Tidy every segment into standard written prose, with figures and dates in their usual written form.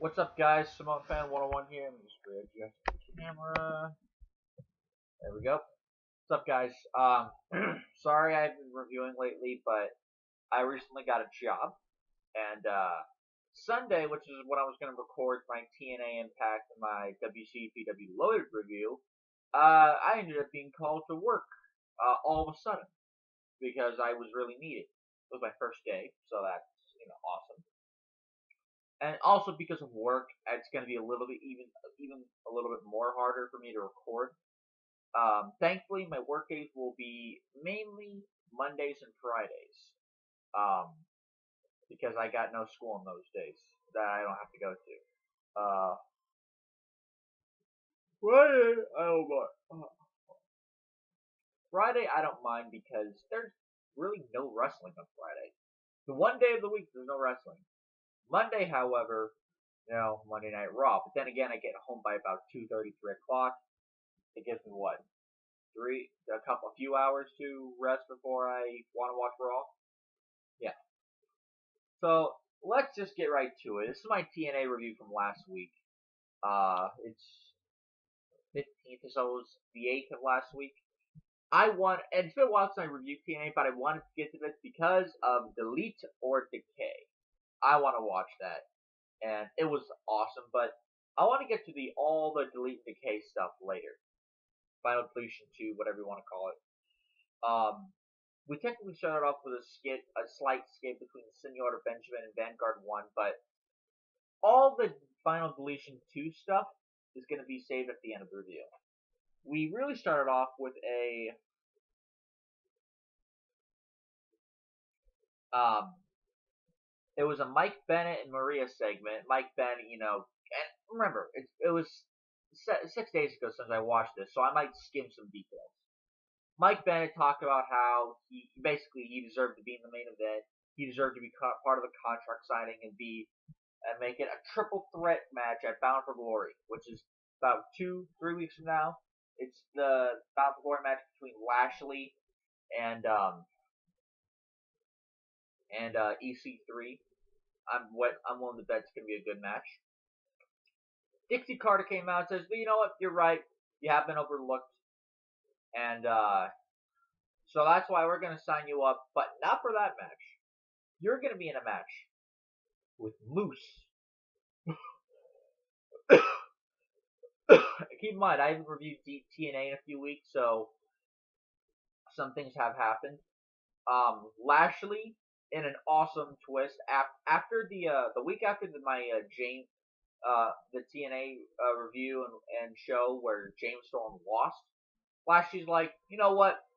What's up, guys? Simone Fan 101 here. Let me just readjust the camera. There we go. What's up, guys? Sorry I've been reviewing lately, but I recently got a job, and Sunday, which is when I was going to record my TNA Impact and my WCPW Loaded review, I ended up being called to work all of a sudden because I was really needed. It was my first day, so that's awesome. And also because of work, it's going to be a little bit even a little bit more harder for me to record. Thankfully, my work days will be mainly Mondays and Fridays, because I got no school on those days that I don't have to go to. Friday, I don't mind. Friday, I don't mind because there's really no wrestling on Friday. The one day of the week there's no wrestling. Monday, however, Monday Night Raw. But then again, I get home by about 2:30, 3 o'clock. It gives me what? A few hours to rest before I want to watch Raw? Yeah. So, let's just get right to it. This is my TNA review from last week. It's 15th, so it was the 8th of last week. And it's been a while since I reviewed TNA, but I wanted to get to this because of Delete or Decay. I want to watch that, and it was awesome, but I want to get to all the Delete and Decay stuff later. Final Deletion 2, whatever you want to call it. We technically started off with a slight skit between Senor Benjamin and Vanguard 1, but all the Final Deletion 2 stuff is going to be saved at the end of the review. We really started off with it was a Mike Bennett and Maria segment. Mike Bennett, and remember, it was 6 days ago since I watched this, so I might skim some details. Mike Bennett talked about how he deserved to be in the main event. He deserved to be part of the contract signing and make it a triple threat match at Bound for Glory, which is about 2-3 weeks from now. It's the Bound for Glory match between Lashley and EC3. I'm willing to bet it's gonna be a good match. Dixie Carter came out and says, "But you know what? You're right. You have been overlooked, and so that's why we're gonna sign you up, but not for that match. You're gonna be in a match with Moose." Keep in mind, I haven't reviewed TNA in a few weeks, so some things have happened. Lashley, in an awesome twist, after the week after my James the TNA review and show where James Storm lost, Lashley's like, you know what?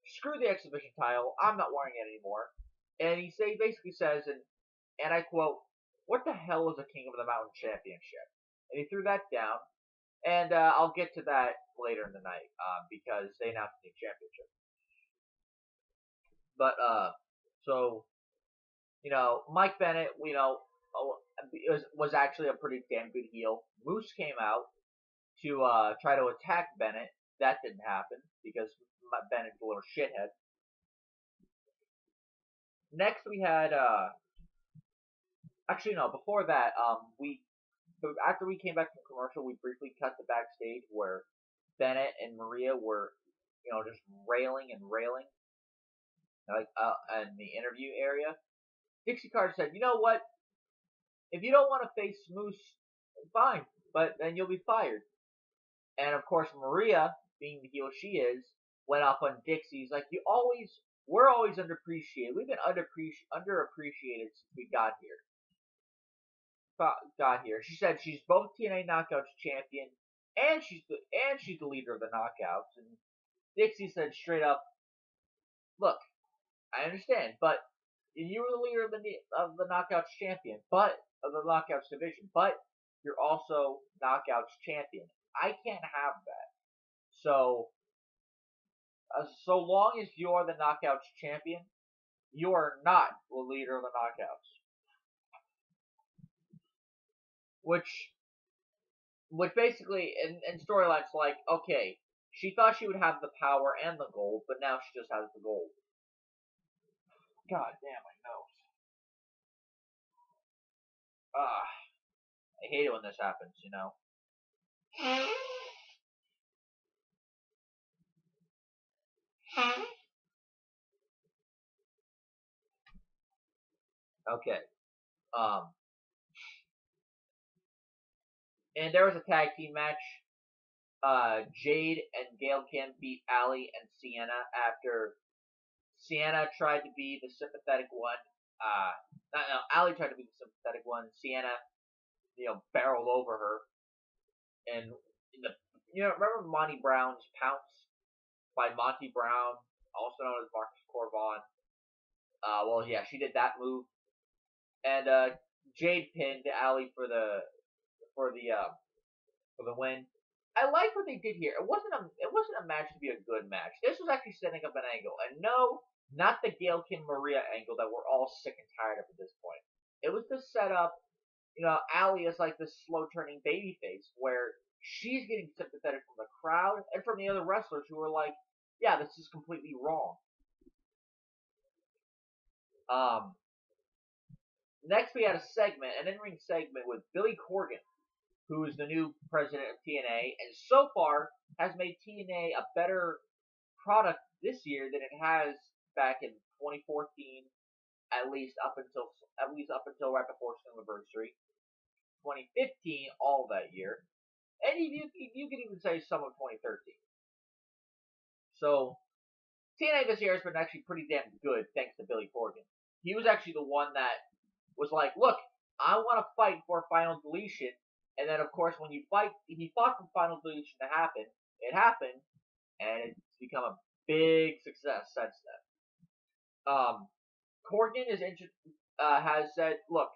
Screw the exhibition title. I'm not wearing it anymore. And he basically says, and I quote, "What the hell is a King of the Mountain Championship?" And he threw that down. And I'll get to that later in the night because they announced the championship. But so Mike Bennett, was actually a pretty damn good heel. Moose came out to try to attack Bennett. That didn't happen because Bennett's a little shithead. Next we had actually no, before that after we came back from commercial, we briefly cut the backstage where Bennett and Maria were just railing like in the interview area. Dixie Carter said, "You know what? If you don't want to face Moose, fine, but then you'll be fired." And of course, Maria, being the heel she is, went off on Dixie's like, we're always underappreciated. We've been underappreciated since we got here. She said she's both TNA Knockouts champion and she's the leader of the Knockouts. And Dixie said straight up, "Look, I understand, but you were the leader of the Knockouts champion, but of the Knockouts division, but you're also Knockouts champion. I can't have that. So long as you're the Knockouts champion, you are not the leader of the Knockouts." Which basically, in storylines, like, okay, she thought she would have the power and the gold, but now she just has the gold. God damn, my nose. I hate it when this happens, you know. Okay. Um, and there was a tag team match. Jade and Gail Kim beat Allie and Sienna after Sienna tried to be the sympathetic one. No, Allie tried to be the sympathetic one. Sienna, barreled over her. And remember Monty Brown's Pounce by Monty Brown, also known as Marcus Corvon. Well, yeah, she did that move, and Jade pinned Allie for the win. I like what they did here. It wasn't a match to be a good match. This was actually setting up an angle, and no, not the Gail Kim Maria angle that we're all sick and tired of at this point. It was to set up, Allie is like this slow turning babyface where she's getting sympathetic from the crowd and from the other wrestlers who are like, yeah, this is completely wrong. Next we had an in-ring segment with Billy Corgan, who is the new president of TNA, and so far has made TNA a better product this year than it has back in 2014, at least up until right before its anniversary. 2015, all that year, and you can even say some of 2013. So TNA this year has been actually pretty damn good thanks to Billy Corgan. He was actually the one that was like, look, I want to fight for Final Deletion. And then, of course, when he fought for Final Deletion to happen, it happened, and it's become a big success since then. Corgan has said, look,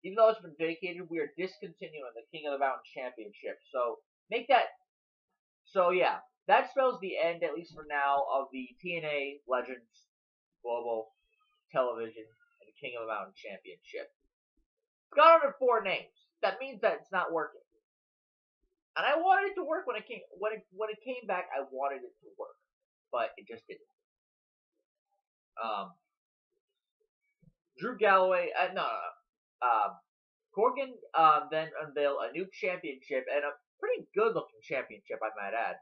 even though it's been vacated, we are discontinuing the King of the Mountain Championship. So, yeah, that spells the end, at least for now, of the TNA Legends Global Television and the King of the Mountain Championship. It's got under 4 names. That means that it's not working. And I wanted it to work when it came back. I wanted it to work, but it just didn't. Drew Galloway, Corgan then unveiled a new championship, and a pretty good-looking championship, I might add.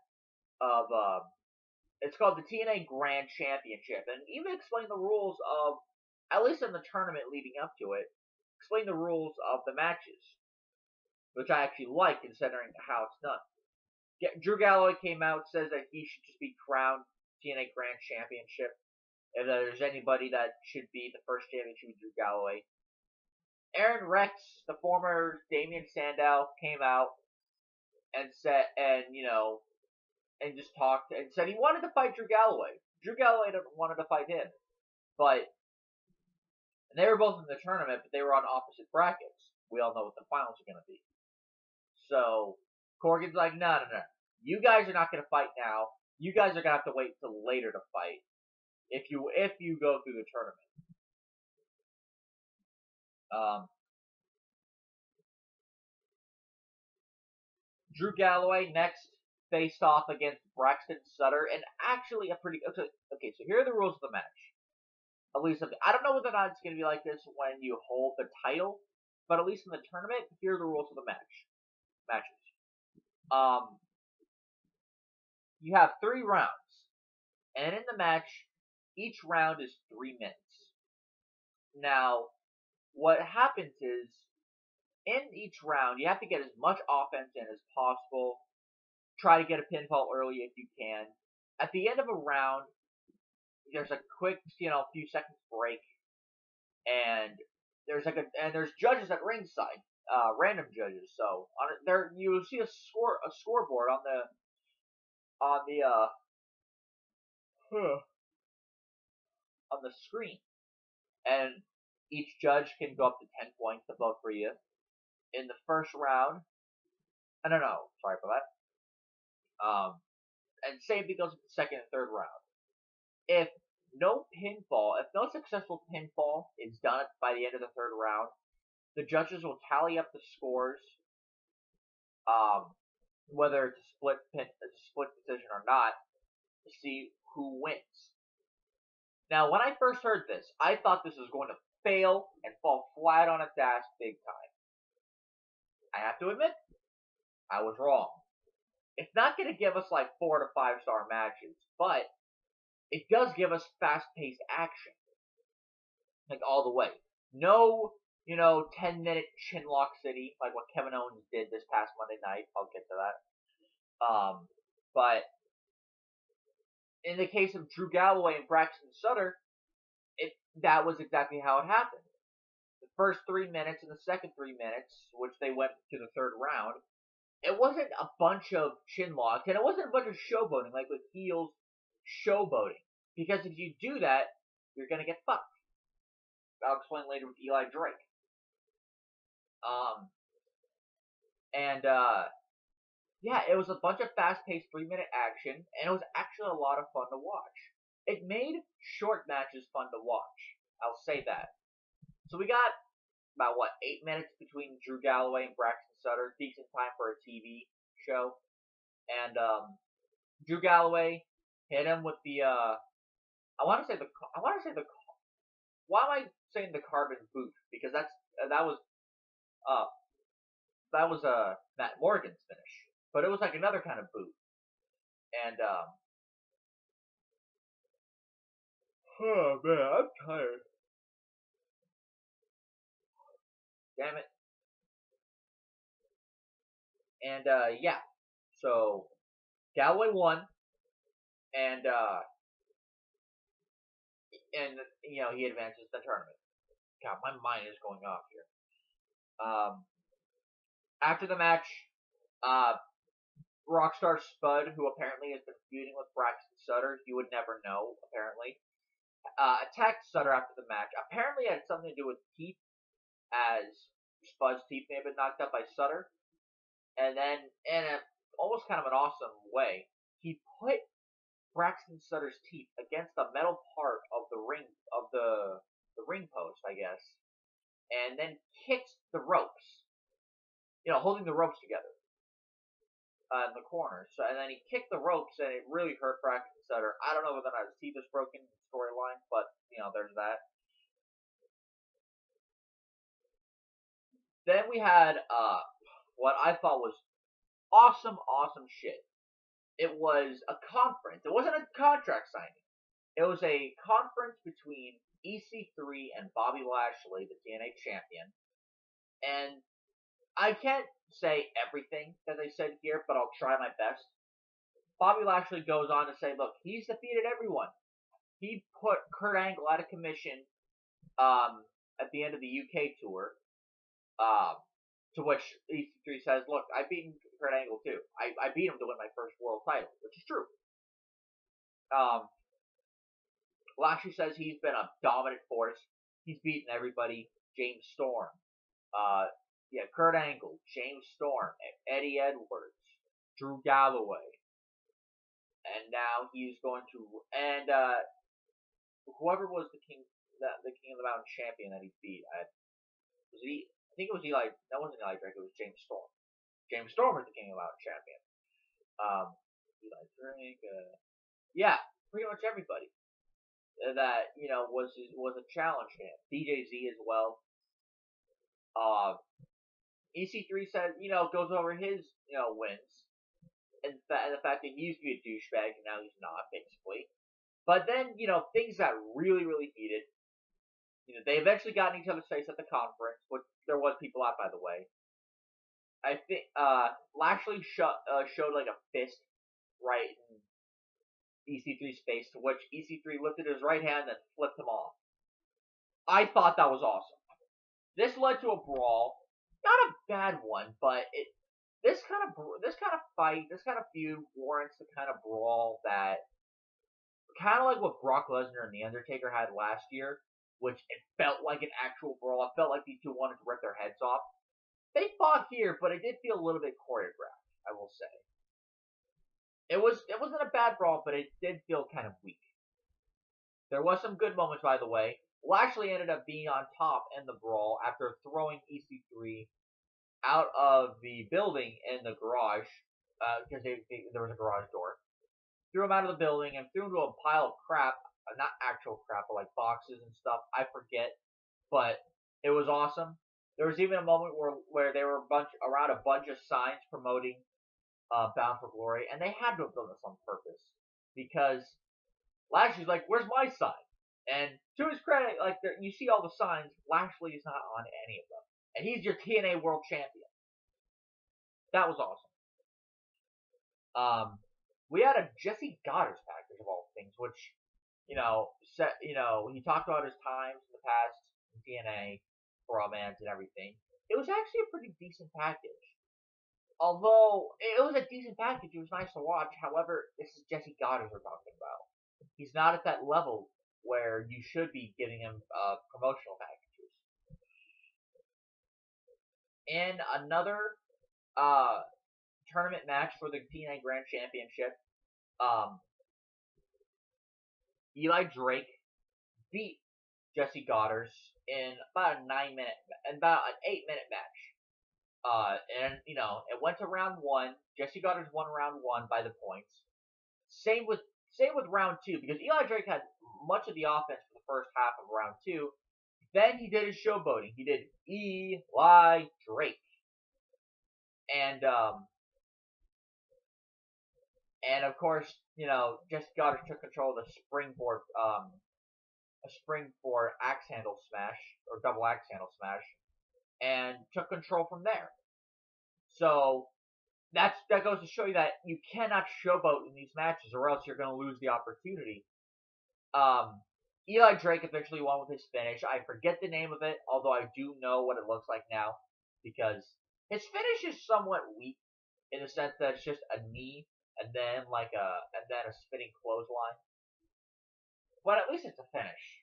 It's called the TNA Grand Championship, and even explained the rules of, at least in the tournament leading up to it, explain the rules of the matches, which I actually like considering how it's done. Drew Galloway came out, says that he should just be crowned TNA Grand Championship. If there's anybody that should be the first champion, it should be Drew Galloway. Aaron Rex, the former Damian Sandow, came out and said, and just talked and said he wanted to fight Drew Galloway. Drew Galloway wanted to fight him, and they were both in the tournament, but they were on opposite brackets. We all know what the finals are going to be. So Corgan's like, no. You guys are not going to fight now. You guys are going to have to wait till later to fight if you go through the tournament. Drew Galloway next faced off against Braxton Sutter, and actually a pretty okay. So here are the rules of the match. At least I don't know whether or not it's going to be like this when you hold the title, but at least in the tournament, here are the rules of the matches. You have 3 rounds, and in the match, each round is 3 minutes. Now, what happens is, in each round, you have to get as much offense in as possible. Try to get a pinfall early if you can. At the end of a round, there's a quick, few seconds break, and there's judges at ringside, random judges. So you'll see a scoreboard on the screen, and each judge can go up to 10 points to vote for you. In the first round, sorry for that. And same thing goes with the second and third round. If no successful pinfall is done by the end of the third round, the judges will tally up the scores, whether it's a split decision or not, to see who wins. Now, when I first heard this, I thought this was going to fail and fall flat on its ass big time. I have to admit, I was wrong. It's not going to give us like 4 to 5-star matches, but it does give us fast-paced action. Like, all the way. No, 10-minute Chinlock City, like what Kevin Owens did this past Monday night. I'll get to that. But in the case of Drew Galloway and Braxton Sutter, that was exactly how it happened. The first 3 minutes and the second 3 minutes, which they went to the third round, it wasn't a bunch of chinlocks, and it wasn't a bunch of showboating, like with heels showboating. Because if you do that, you're gonna get fucked. I'll explain later with Eli Drake. Yeah, it was a bunch of fast-paced 3-minute action, and it was actually a lot of fun to watch. It made short matches fun to watch. I'll say that. So we got about, 8 minutes between Drew Galloway and Braxton Sutter. Decent time for a TV show. And, Drew Galloway hit him with the, why am I saying the carbon boot? Because that was Matt Morgan's finish. But it was like another kind of boot. And, oh man, I'm tired. Damn it. And, yeah. So, Galloway won. And, he advances the tournament. God, my mind is going off here. After the match, Rockstar Spud, who apparently has been feuding with Braxton Sutter, you would never know, apparently, attacked Sutter after the match. Apparently it had something to do with teeth, as Spud's teeth may have been knocked out by Sutter. And then, in almost kind of an awesome way, he put Braxton Sutter's teeth against the metal part of the ring post, I guess, and then kicked the ropes, holding the ropes together in the corners. So, and then he kicked the ropes, and it really hurt Braxton Sutter. I don't know whether or not his teeth was broken in the storyline, but there's that. Then we had what I thought was awesome shit. It was a conference. It wasn't a contract signing. It was a conference between EC3 and Bobby Lashley, the TNA champion. And I can't say everything that they said here, but I'll try my best. Bobby Lashley goes on to say, look, he's defeated everyone. He put Kurt Angle out of commission at the end of the UK tour. To which EC3 says, look, I beat Kurt Angle too. I beat him to win my first world title, which is true. Lashley says he's been a dominant force. He's beaten everybody. James Storm. Kurt Angle, James Storm, Eddie Edwards, Drew Galloway. And now he's going to, and whoever was the King of the Mountain champion that he beat, I think it was Eli. That wasn't Eli Drake. It was James Storm. James Storm was the King of the Mountain champion. Eli Drake. Yeah, pretty much everybody that was a challenge to him. DJZ as well. EC3 says goes over his wins and the fact that he used to be a douchebag and now he's not, basically. But then things got really heated. They eventually got in each other's face at the conference, which there was people out, by the way. I think Lashley showed like a fist right in EC3's face, to which EC3 lifted his right hand and flipped him off. I thought that was awesome. This led to a brawl, not a bad one, but this kind of feud warrants the kind of brawl that, kind of like what Brock Lesnar and The Undertaker had last year, which it felt like an actual brawl. It felt like these two wanted to rip their heads off. They fought here, but it did feel a little bit choreographed, I will say. It wasn't a bad brawl, but it did feel kind of weak. There was some good moments, by the way. Lashley ended up being on top in the brawl after throwing EC3 out of the building in the garage, because there was a garage door. Threw him out of the building and threw him to a pile of crap. Not actual crap, but like boxes and stuff. I forget. But it was awesome. There was even a moment where they were around a bunch of signs promoting Bound for Glory, and they had to have done this on purpose because Lashley's like, "Where's my sign?" And to his credit, like you see all the signs, Lashley is not on any of them, and he's your TNA World Champion. That was awesome. We had a Jessie Godderz package of all things, which he talked about his times in the past in TNA, for Romance and everything. It was actually a pretty decent package. Although it was a decent package, it was nice to watch. However, this is Jessie Godderz we're talking about. He's not at that level where you should be giving him promotional packages. In another tournament match for the TNA Grand Championship, Eli Drake beat Jessie Godderz in about an 8-minute match. And it went to round 1. Jessie Godderz won round 1 by the points. Same with round 2, because Eli Drake had much of the offense for the first half of round 2. Then he did his showboating. He did Eli Drake. And of course, Jessie Godderz took control of the springboard axe handle smash, or double axe handle smash, and took control from there. So that goes to show you that you cannot showboat in these matches, or else you're going to lose the opportunity. Eli Drake eventually won with his finish. I forget the name of it, although I do know what it looks like now, because his finish is somewhat weak in the sense that it's just a knee and then a spinning clothesline. But at least it's a finish.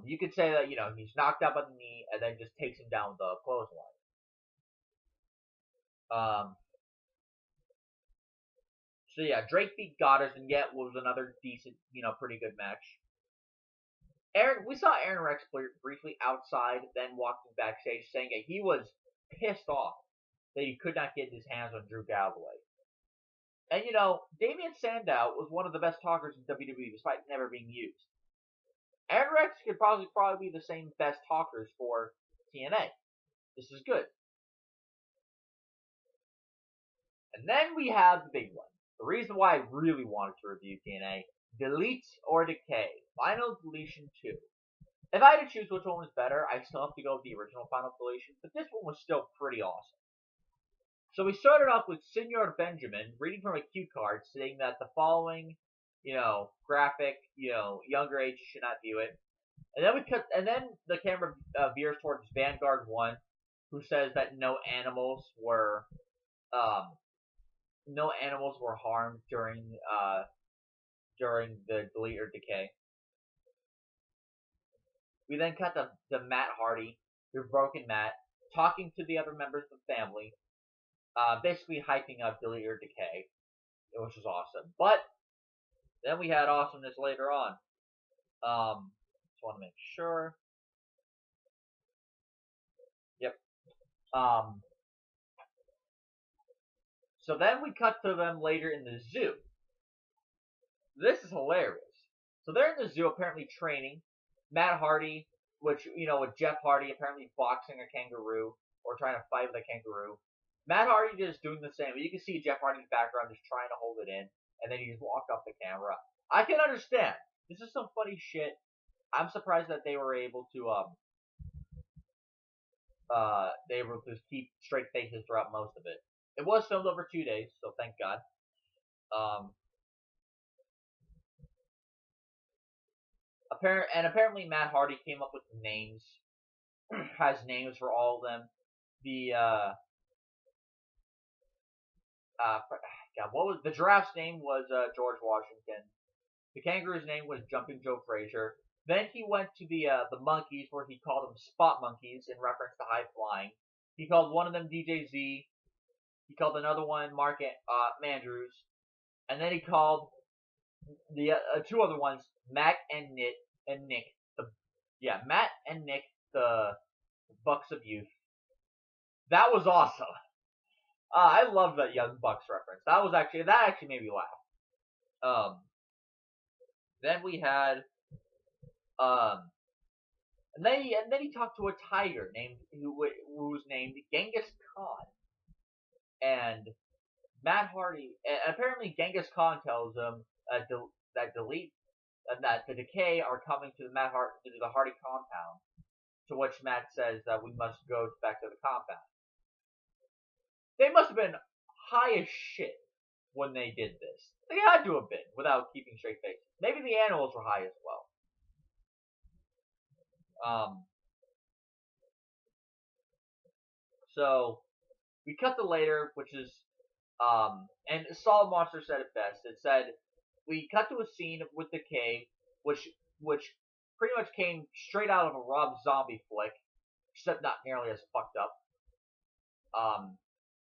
You could say that he's knocked out by the knee and then just takes him down with the clothesline. So yeah, Drake beat Godderz, and yet was another decent, pretty good match. We saw Aaron Rex briefly outside, then walking backstage, saying that he was pissed off that he could not get his hands on Drew Galloway. And Damian Sandow was one of the best talkers in WWE, despite never being used. Aaron Rex could probably be the same best talkers for TNA. This is good. And then we have the big one. The reason why I really wanted to review TNA, Delete or Decay, Final Deletion 2. If I had to choose which one was better, I still have to go with the original Final Deletion, but this one was still pretty awesome. So we started off with Senor Benjamin reading from a cue card saying that the following, graphic, younger age should not view it. And then the camera veers towards Vanguard 1, who says that no animals were harmed during the Delete or Decay. We then cut to Matt Hardy, who's Broken Matt, talking to the other members of the family, basically hyping up Delete or Decay, which was awesome. But then we had awesomeness later on. Just want to make sure. Yep. So then we cut to them later in the zoo. This is hilarious. So they're in the zoo apparently training. Matt Hardy, with Jeff Hardy apparently boxing a kangaroo or trying to fight with a kangaroo. Matt Hardy just doing the same. You can see Jeff Hardy in the background just trying to hold it in, and then he just walked off the camera. I can understand. This is some funny shit. I'm surprised that they were able to keep straight faces throughout most of it. It was filmed over 2 days, so thank God. Apparently Matt Hardy came up with names, has names for all of them. The giraffe's name was George Washington. The kangaroo's name was Jumping Joe Frazier. Then he went to the monkeys, where he called them spot monkeys in reference to high flying. He called one of them DJ Z. He called another one Mark Mandrews, and then he called the two other ones Matt and Nick. Matt and Nick, the Bucks of Youth. That was awesome. I love that Young Bucks reference. That actually made me laugh. Then we had And then he talked to a tiger who was named Genghis Khan. And Matt Hardy, and apparently Genghis Khan tells him that the Decay are coming to the Hardy compound. To which Matt says that we must go back to the compound. They must have been high as shit when they did this. They had to have been without keeping straight faces. Maybe the animals were high as well. So we cut to later, which is and Solid Monster said it best. It said we cut to a scene with Decay, which pretty much came straight out of a Rob Zombie flick, except not nearly as fucked up.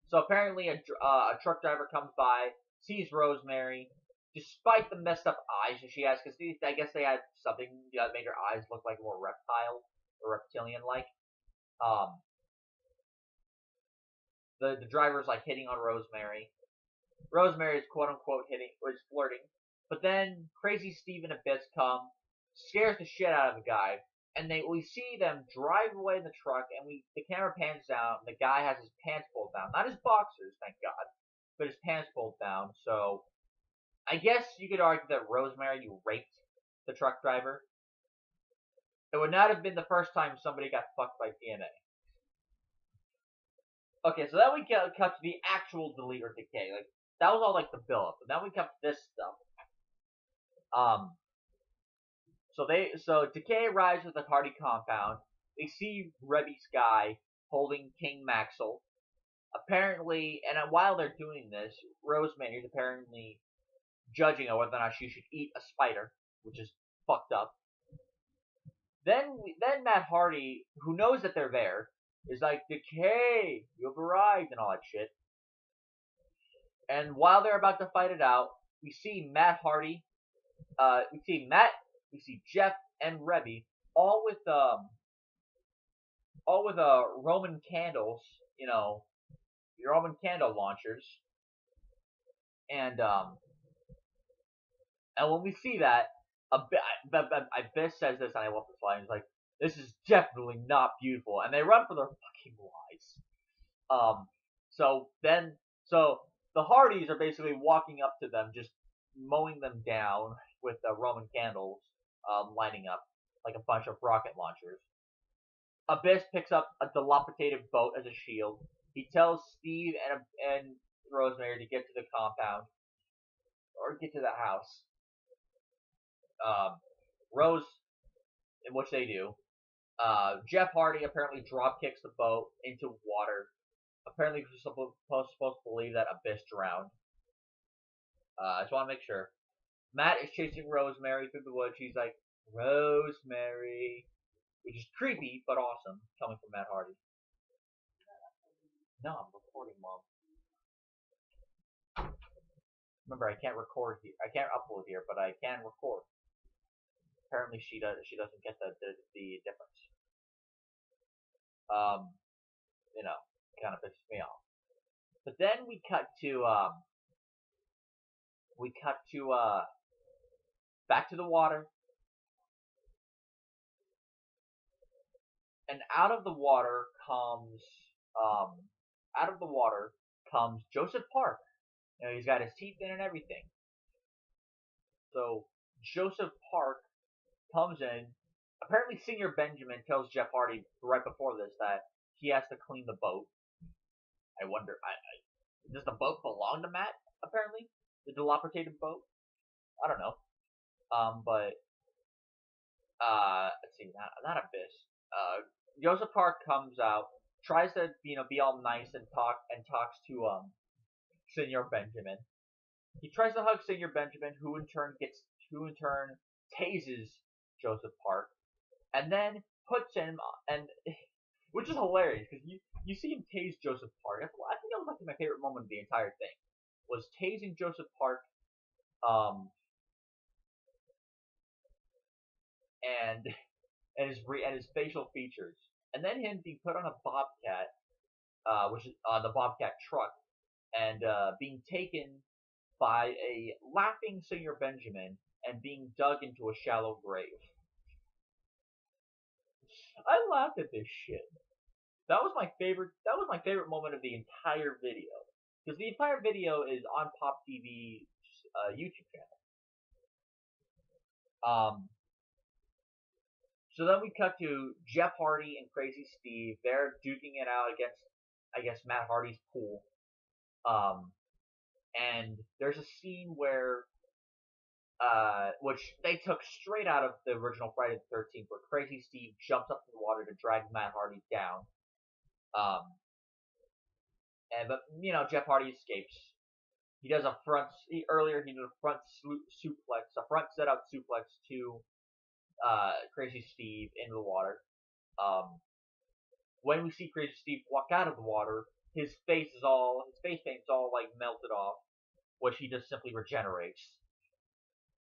So apparently a truck driver comes by, sees Rosemary, despite the messed up eyes that she has, because I guess they had something that made her eyes look like more reptile or reptilian-like. The driver's like hitting on Rosemary. Rosemary is quote unquote flirting. But then Crazy Steve and Abyss come, scares the shit out of the guy, and we see them drive away in the truck, and the camera pans down, and the guy has his pants pulled down. Not his boxers, thank God, but his pants pulled down. So I guess you could argue that Rosemary, you raped the truck driver. It would not have been the first time somebody got fucked by TNA. Okay, so then we cut to the actual Delete or Decay. Like, that was all like the build-up. But then we cut to this stuff. So Decay arrives at the Hardy compound. They see Rebby Sky holding King Maxwell. Apparently, and while they're doing this, Rosemary is apparently judging on whether or not she should eat a spider, which is fucked up. Then Matt Hardy, who knows that they're there, is like, Decay, you've arrived, and all that shit. And while they're about to fight it out, we see Matt Hardy, we see Jeff and Rebby, all with Roman candles, your Roman candle launchers. And when we see that, Abyss says this, and I love this line. He's like, "This is definitely not beautiful," and they run for their fucking lives. So the Hardys are basically walking up to them, just mowing them down with Roman candles, lining up like a bunch of rocket launchers. Abyss picks up a dilapidated boat as a shield. He tells Steve and Rosemary to get to the compound or get to the house. Rose, in which they do. Jeff Hardy apparently drop kicks the boat into water. Apparently, we're supposed to believe that Abyss drowned. I just want to make sure. Matt is chasing Rosemary through the woods. She's like, Rosemary, which is creepy but awesome, coming from Matt Hardy. No, I'm recording, Mom. Remember, I can't record here. I can't upload here, but I can record. Apparently, she doesn't get the difference. Kind of pisses me off. But then we cut to back to the water, and out of the water comes Joseph Park. He's got his teeth in and everything. So Joseph Park comes in. Apparently, Senior Benjamin tells Jeff Hardy right before this that he has to clean the boat. I wonder, does the boat belong to Matt? Apparently, the dilapidated boat. I don't know. But let's see, not Abyss. Joseph Park comes out, tries to be all nice and talks to Senior Benjamin. He tries to hug Senior Benjamin, who in turn tases Joseph Park, and then puts him which is hilarious because you see him tase Joseph Park. I think that was like my favorite moment of the entire thing, was tasing Joseph Park, and his facial features, and then him being put on a bobcat, which is the bobcat truck, and being taken by a laughing Senior Benjamin and being dug into a shallow grave. I laughed at this shit. That was my favorite. That was my favorite moment of the entire video, because the entire video is on Pop TV's YouTube channel. So then we cut to Jeff Hardy and Crazy Steve. They're duking it out against, I guess, Matt Hardy's pool. And there's a scene where, which they took straight out of the original Friday the 13th, where Crazy Steve jumps up in the water to drag Matt Hardy down. But Jeff Hardy escapes. He does a front. Earlier, he did a front suplex, a front set up suplex to Crazy Steve into the water. When we see Crazy Steve walk out of the water, his face paint's all like melted off, which he just simply regenerates.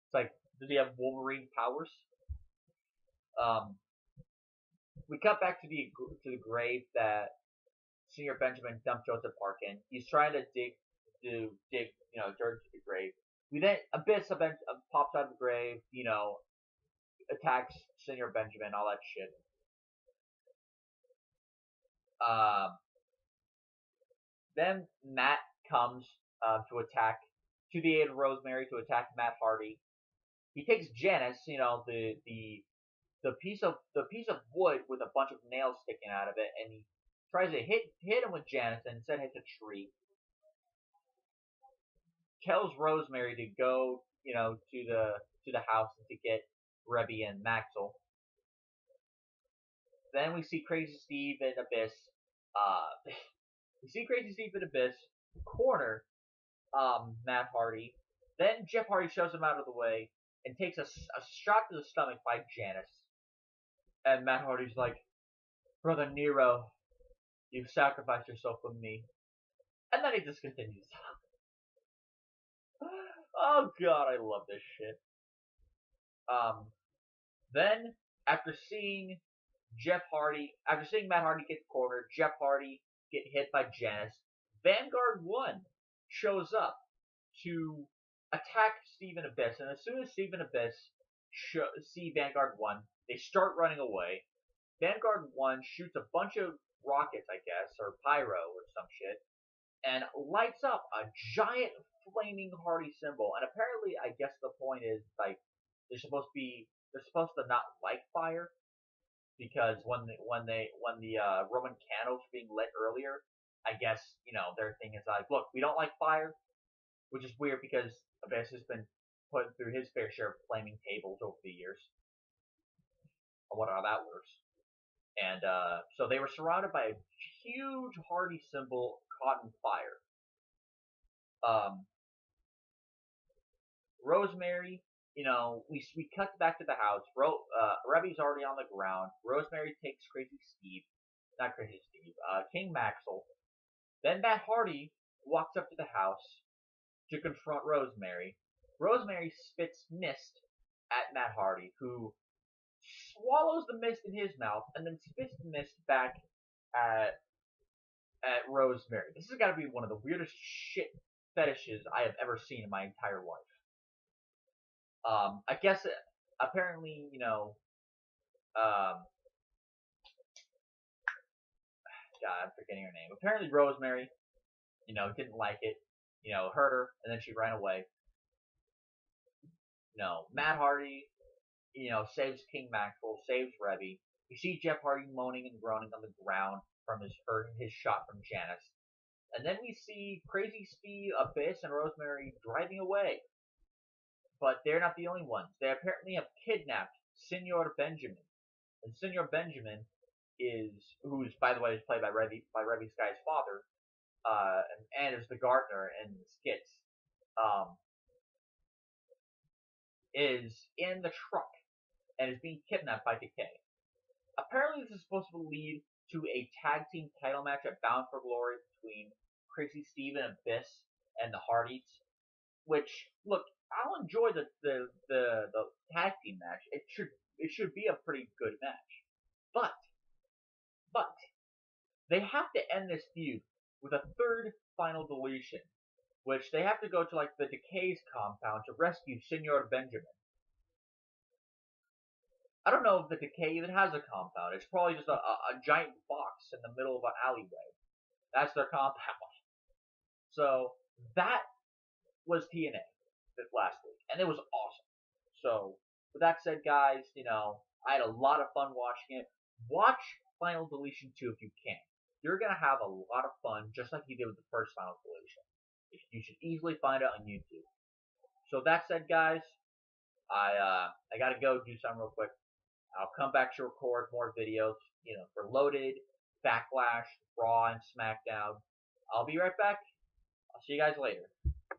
It's like, does he have Wolverine powers? We cut back to the grave that Senior Benjamin dumped Joseph Park in. He's trying to dig dirt into the grave. We then Abyss pops out of the grave, attacks Senior Benjamin, all that shit. Then Matt comes to the aid of Rosemary to attack Matt Hardy. He takes Janice, the piece of wood with a bunch of nails sticking out of it, and he tries to hit him with Janice, and instead hits a tree. Tells Rosemary to go, to the house to get Rebby and Maxwell. Then we see Crazy Steve and Abyss. Corner Matt Hardy. Then Jeff Hardy shoves him out of the way and takes a shot to the stomach by Janice. And Matt Hardy's like, "Brother Nero, you've sacrificed yourself for me." And then he just continues. Oh god, I love this shit. Then, after seeing Matt Hardy get cornered, Jeff Hardy get hit by Janice, Vanguard 1 shows up to attack Steve and Abyss, and as soon as Steve and Abyss see Vanguard 1, they start running away. Vanguard 1 shoots a bunch of rockets, I guess, or pyro or some shit, and lights up a giant flaming Hardy symbol. And apparently, I guess the point is, like, they're supposed to not like fire, because when the Roman candles were being lit earlier, I guess, their thing is like, look, we don't like fire, which is weird because Abyss has been put through his fair share of flaming tables over the years. I wonder how that works. And so they were surrounded by a huge Hardy symbol caught in fire. Rosemary, we cut back to the house. Rebby's already on the ground. Rosemary takes King Maxwell. Then Matt Hardy walks up to the house to confront Rosemary. Rosemary spits mist at Matt Hardy, who swallows the mist in his mouth and then spits the mist back at Rosemary. This has got to be one of the weirdest shit fetishes I have ever seen in my entire life. I guess apparently, God, I'm forgetting her name. Apparently Rosemary, didn't like it, hurt her, and then she ran away. Matt Hardy, saves King Maxwell, saves Rebby. You see Jeff Hardy moaning and groaning on the ground from his shot from Janice. And then we see Crazy Steve, Abyss, and Rosemary driving away. But they're not the only ones. They apparently have kidnapped Senor Benjamin. And Senor Benjamin who's, by the way, is played by Rebby's guy's father, and is the gardener in the skits, is in the truck and is being kidnapped by Decay. Apparently this is supposed to lead to a tag team title match at Bound for Glory between Crazy Steve and Abyss and the Hardys, which, look, I'll enjoy the tag team match. It should be a pretty good match. But they have to end this feud with a third final deletion, which they have to go to like the Decay's compound to rescue Senor Benjamin. I don't know if the Decay even has a compound. It's probably just a giant box in the middle of an alleyway. That's their compound. So that was TNA this last week, and it was awesome. So with that said, guys, I had a lot of fun watching it. Watch Final Deletion 2 if you can. You're gonna have a lot of fun, just like you did with the first Final Deletion. You should easily find it on YouTube. So that said, guys, I gotta go do something real quick. I'll come back to record more videos, for Loaded, Backlash, Raw, and SmackDown. I'll be right back. I'll see you guys later.